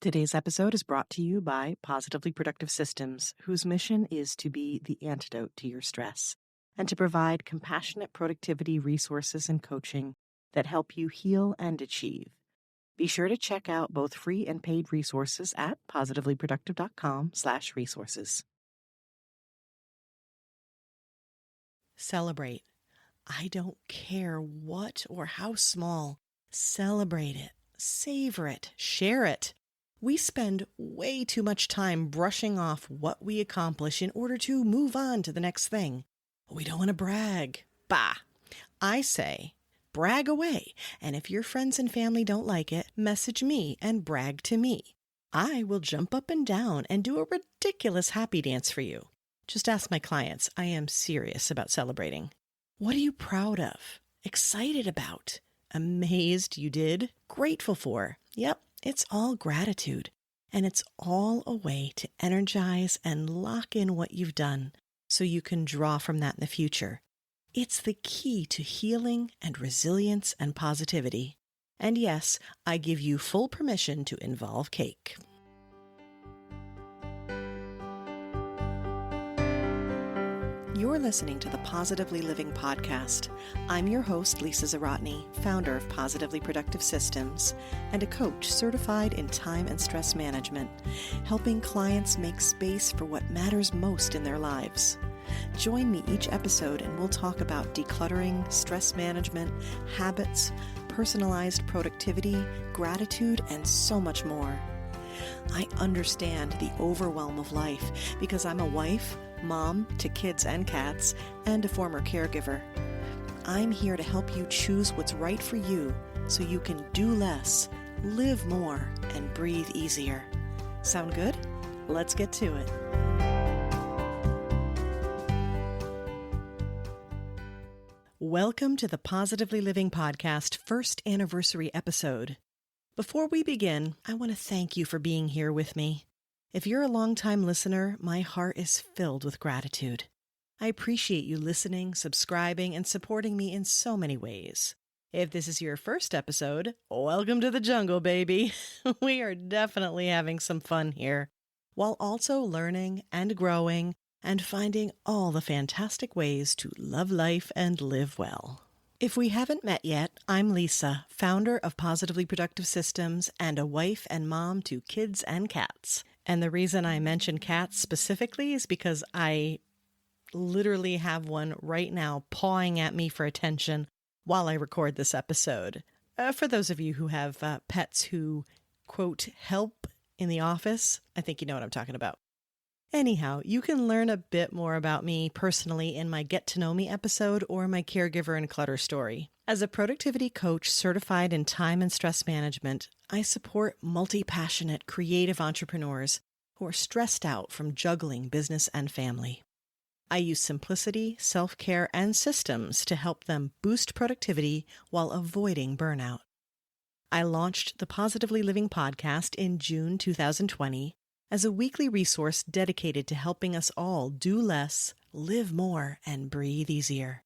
Today's episode is brought to you by Positively Productive Systems, whose mission is to be the antidote to your stress and to provide compassionate productivity resources and coaching that help you heal and achieve. Be sure to check out both free and paid resources at positivelyproductive.com/resources. Celebrate. I don't care what or how small. Celebrate it. Savor it. Share it. We spend way too much time brushing off what we accomplish in order to move on to the next thing. We don't want to brag. Bah! I say, brag away, and if your friends and family don't like it, message me and brag to me. I will jump up and down and do a ridiculous happy dance for you. Just ask my clients. I am serious about celebrating. What are you proud of? Excited about? Amazed you did? Grateful for? Yep. It's all gratitude, and it's all a way to energize and lock in what you've done so you can draw from that in the future. It's the key to healing and resilience and positivity. And yes, I give you full permission to involve cake. You're listening to the Positively Living Podcast. I'm your host, Lisa Zawrotny, founder of Positively Productive Systems and a coach certified in time and stress management, helping clients make space for what matters most in their lives. Join me each episode and we'll talk about decluttering, stress management, habits, personalized productivity, gratitude, and so much more. I understand the overwhelm of life because I'm a wife, mom to kids and cats, and a former caregiver. I'm here to help you choose what's right for you so you can do less, live more, and breathe easier. Sound good? Let's get to it. Welcome to the Positively Living Podcast first anniversary episode. Before we begin, I want to thank you for being here with me. If you're a longtime listener, my heart is filled with gratitude. I appreciate you listening, subscribing, and supporting me in so many ways. If this is your first episode, welcome to the jungle, baby. We are definitely having some fun here, while also learning and growing and finding all the fantastic ways to love life and live well. If we haven't met yet, I'm Lisa, founder of Positively Productive Systems and a wife and mom to kids and cats. And the reason I mention cats specifically is because I literally have one right now pawing at me for attention while I record this episode. For those of you who have pets who, quote, help in the office, I think you know what I'm talking about. Anyhow, you can learn a bit more about me personally in my Get to Know Me episode or my Caregiver and Clutter story. As a productivity coach certified in time and stress management, I support multi-passionate creative entrepreneurs who are stressed out from juggling business and family. I use simplicity, self-care, and systems to help them boost productivity while avoiding burnout. I launched the Positively Living Podcast in June 2020 as a weekly resource dedicated to helping us all do less, live more, and breathe easier.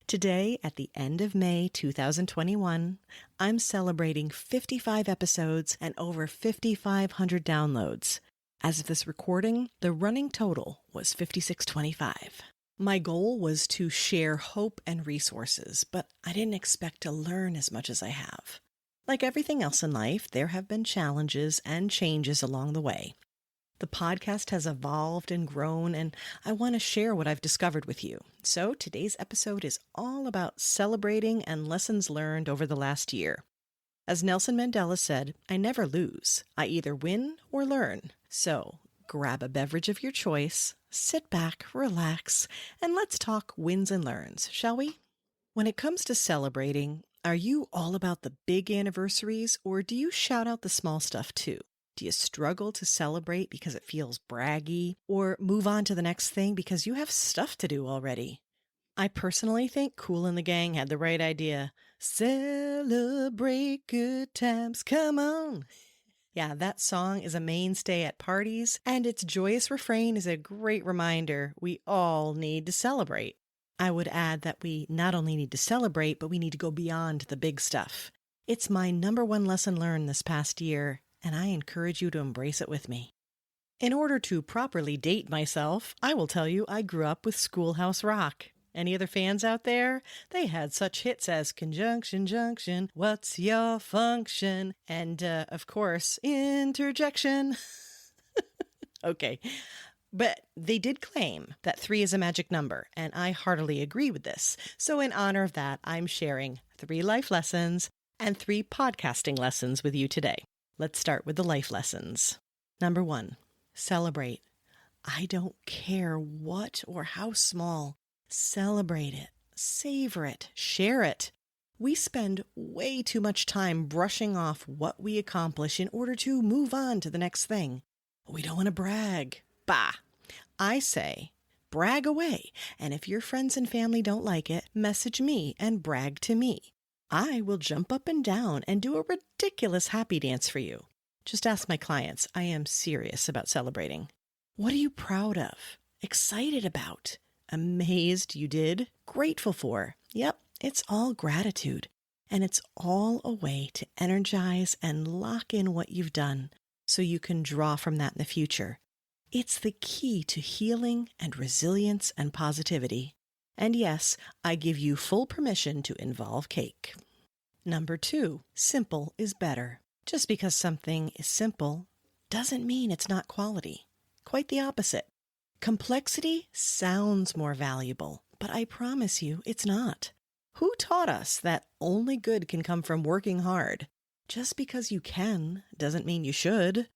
Today, at the end of May 2021, I'm celebrating 55 episodes and over 5,500 downloads. As of this recording, the running total was 5,625. My goal was to share hope and resources, but I didn't expect to learn as much as I have. Like everything else in life, there have been challenges and changes along the way. The podcast has evolved and grown, and I want to share what I've discovered with you. So today's episode is all about celebrating and lessons learned over the last year. As Nelson Mandela said, I never lose. I either win or learn. So grab a beverage of your choice, sit back, relax, and let's talk wins and learns, shall we? When it comes to celebrating, are you all about the big anniversaries, or do you shout out the small stuff too? Do you struggle to celebrate because it feels braggy, or move on to the next thing because you have stuff to do already? I personally think Kool and the Gang had the right idea. Celebrate good times, come on. Yeah, that song is a mainstay at parties, and its joyous refrain is a great reminder we all need to celebrate. I would add that we not only need to celebrate, but we need to go beyond the big stuff. It's my number one lesson learned this past year, and I encourage you to embrace it with me. In order to properly date myself, I will tell you I grew up with Schoolhouse Rock. Any other fans out there? They had such hits as Conjunction Junction, What's Your Function? And, of course, Interjection. Okay. But they did claim that 3 is a magic number, and I heartily agree with this. So in honor of that, I'm sharing 3 life lessons and 3 podcasting lessons with you today. Let's start with the life lessons. Number 1, celebrate. I don't care what or how small. Celebrate it, savor it, share it. We spend way too much time brushing off what we accomplish in order to move on to the next thing. We don't want to brag. Bah! I say, brag away. And if your friends and family don't like it, message me and brag to me. I will jump up and down and do a ridiculous happy dance for you. Just ask my clients. I am serious about celebrating. What are you proud of? Excited about? Amazed you did? Grateful for? Yep, it's all gratitude. And it's all a way to energize and lock in what you've done so you can draw from that in the future. It's the key to healing and resilience and positivity. And yes, I give you full permission to involve cake. Number 2, simple is better. Just because something is simple doesn't mean it's not quality. Quite the opposite. Complexity sounds more valuable, but I promise you it's not. Who taught us that only good can come from working hard? Just because you can doesn't mean you should.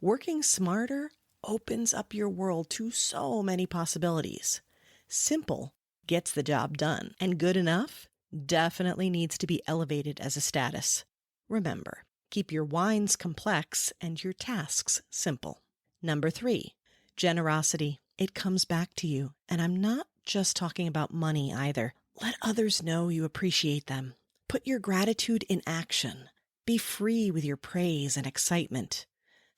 Working smarter opens up your world to so many possibilities. Simple gets the job done, and good enough definitely needs to be elevated as a status. Remember, keep your wines complex and your tasks simple. Number 3, generosity. It comes back to you, and I'm not just talking about money either. Let others know you appreciate them. Put your gratitude in action. Be free with your praise and excitement.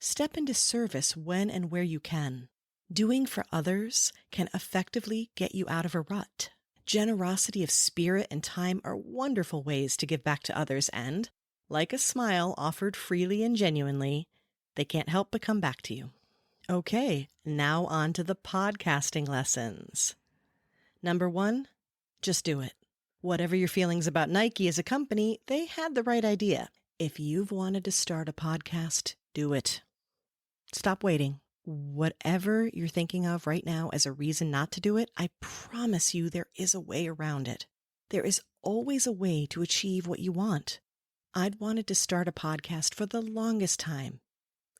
Step into service when and where you can. Doing for others can effectively get you out of a rut. Generosity of spirit and time are wonderful ways to give back to others, and, like a smile offered freely and genuinely, they can't help but come back to you. Okay, now on to the podcasting lessons. Number 1, just do it. Whatever your feelings about Nike as a company, they had the right idea. If you've wanted to start a podcast, do it. Stop waiting. Whatever you're thinking of right now as a reason not to do it, I promise you there is a way around it. There is always a way to achieve what you want. I'd wanted to start a podcast for the longest time,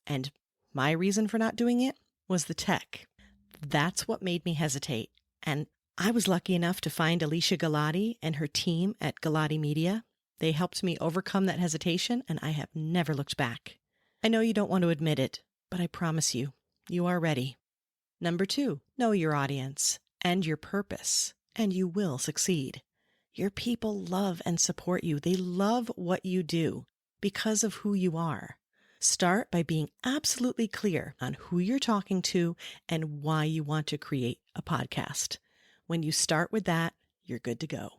and my reason for not doing it was the tech. That's what made me hesitate. And I was lucky enough to find Alicia Galati and her team at Galati Media. They helped me overcome that hesitation, and I have never looked back. I know you don't want to admit it, but I promise you, you are ready. Number 2, know your audience and your purpose, and you will succeed. Your people love and support you. They love what you do because of who you are. Start by being absolutely clear on who you're talking to and why you want to create a podcast. When you start with that, you're good to go.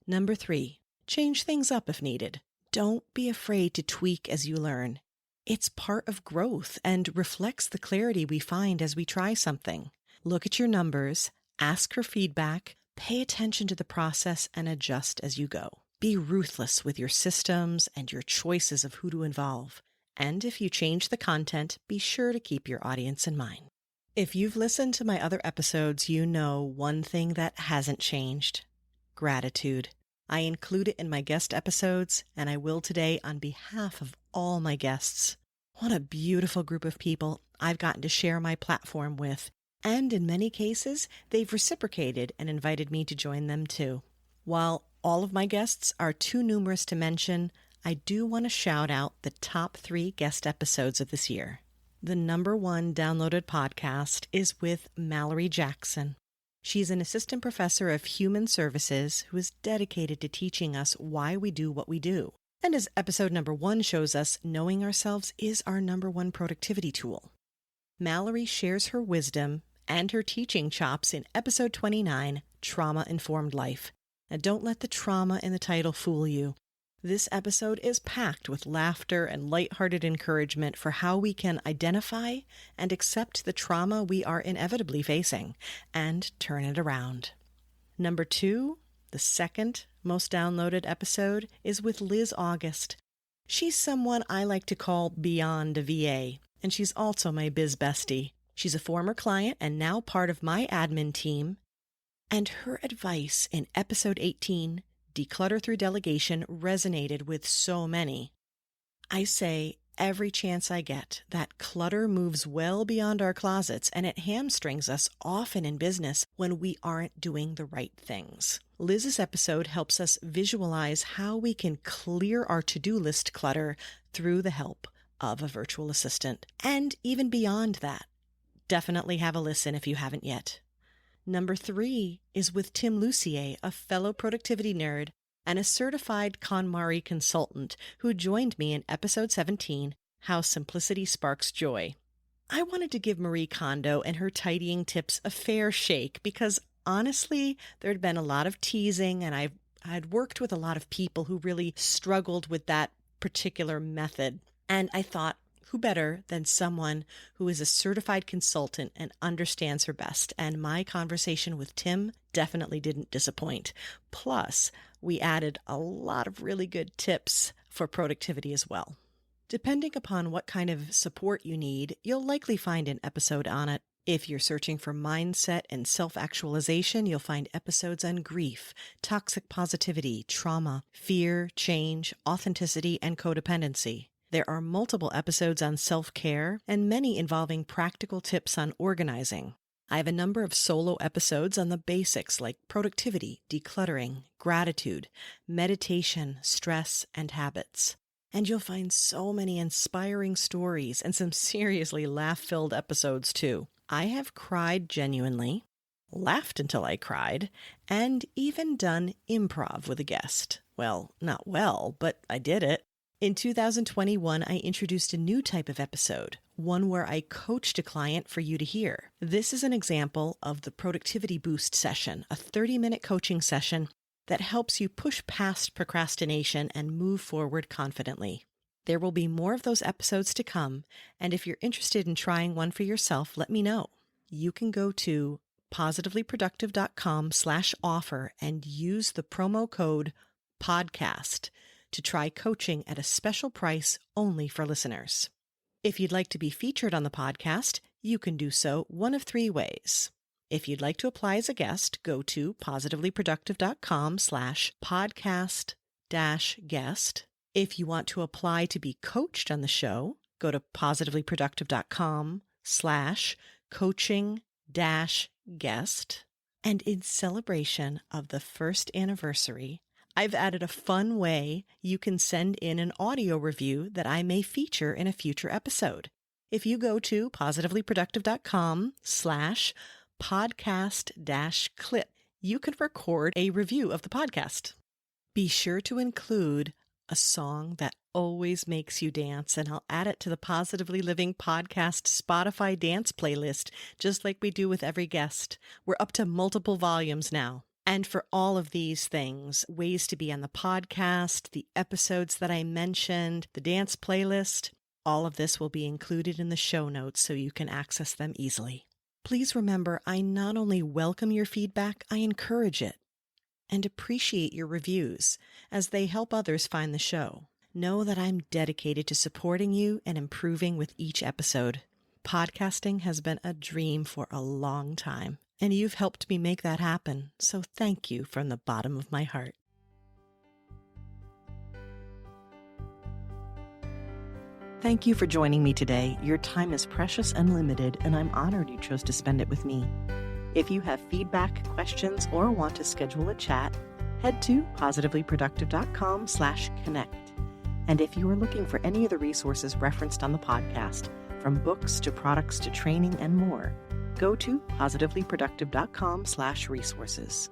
Number 3, change things up if needed. Don't be afraid to tweak as you learn. It's part of growth and reflects the clarity we find as we try something. Look at your numbers, ask for feedback, pay attention to the process, and adjust as you go. Be ruthless with your systems and your choices of who to involve. And if you change the content, be sure to keep your audience in mind. If you've listened to my other episodes, you know one thing that hasn't changed: gratitude. I include it in my guest episodes, and I will today on behalf of all my guests. What a beautiful group of people I've gotten to share my platform with, and in many cases, they've reciprocated and invited me to join them too. While all of my guests are too numerous to mention, I do want to shout out the top 3 guest episodes of this year. The number 1 downloaded podcast is with Mallory Jackson. She's an assistant professor of human services who is dedicated to teaching us why we do what we do. And as episode number 1 shows us, knowing ourselves is our number 1 productivity tool. Mallory shares her wisdom and her teaching chops in episode 29, Trauma-Informed Life. Now, don't let the trauma in the title fool you. This episode is packed with laughter and lighthearted encouragement for how we can identify and accept the trauma we are inevitably facing and turn it around. Number 2, the second most downloaded episode, is with Liz August. She's someone I like to call beyond a VA, and she's also my biz bestie. She's a former client and now part of my admin team. And her advice in episode 18, Declutter Through Delegation, resonated with so many. I say every chance I get that clutter moves well beyond our closets and it hamstrings us often in business when we aren't doing the right things. Liz's episode helps us visualize how we can clear our to-do list clutter through the help of a virtual assistant, and even beyond that. Definitely have a listen if you haven't yet. Number 3 is with Tim Lucier, a fellow productivity nerd and a certified KonMari consultant who joined me in episode 17, How Simplicity Sparks Joy. I wanted to give Marie Kondo and her tidying tips a fair shake because honestly, there had been a lot of teasing and I'd worked with a lot of people who really struggled with that particular method. And I thought, who better than someone who is a certified consultant and understands her best? And my conversation with Tim definitely didn't disappoint. Plus, we added a lot of really good tips for productivity as well. Depending upon what kind of support you need, you'll likely find an episode on it. If you're searching for mindset and self-actualization, you'll find episodes on grief, toxic positivity, trauma, fear, change, authenticity, and codependency. There are multiple episodes on self-care and many involving practical tips on organizing. I have a number of solo episodes on the basics like productivity, decluttering, gratitude, meditation, stress, and habits. And you'll find so many inspiring stories and some seriously laugh-filled episodes too. I have cried genuinely, laughed until I cried, and even done improv with a guest. Well, not well, but I did it. In 2021, I introduced a new type of episode, one where I coached a client for you to hear. This is an example of the Productivity Boost session, a 30-minute coaching session that helps you push past procrastination and move forward confidently. There will be more of those episodes to come, and if you're interested in trying one for yourself, let me know. You can go to positivelyproductive.com/offer and use the promo code PODCAST to try coaching at a special price only for listeners. If you'd like to be featured on the podcast, you can do so one of 3 ways. If you'd like to apply as a guest, go to positivelyproductive.com/podcast-guest. If you want to apply to be coached on the show, go to positivelyproductive.com/coaching-guest. And in celebration of the first anniversary, I've added a fun way you can send in an audio review that I may feature in a future episode. If you go to positivelyproductive.com/podcast-clip, you can record a review of the podcast. Be sure to include a song that always makes you dance, and I'll add it to the Positively Living Podcast Spotify dance playlist, just like we do with every guest. We're up to multiple volumes now. And for all of these things, ways to be on the podcast, the episodes that I mentioned, the dance playlist, all of this will be included in the show notes so you can access them easily. Please remember, I not only welcome your feedback, I encourage it and appreciate your reviews as they help others find the show. Know that I'm dedicated to supporting you and improving with each episode. Podcasting has been a dream for a long time, and you've helped me make that happen, so thank you from the bottom of my heart. Thank you for joining me today. Your time is precious and limited, and I'm honored you chose to spend it with me. If you have feedback, questions, or want to schedule a chat, head to positivelyproductive.com/connect. And if you are looking for any of the resources referenced on the podcast, from books to products to training and more, go to positivelyproductive.com/resources.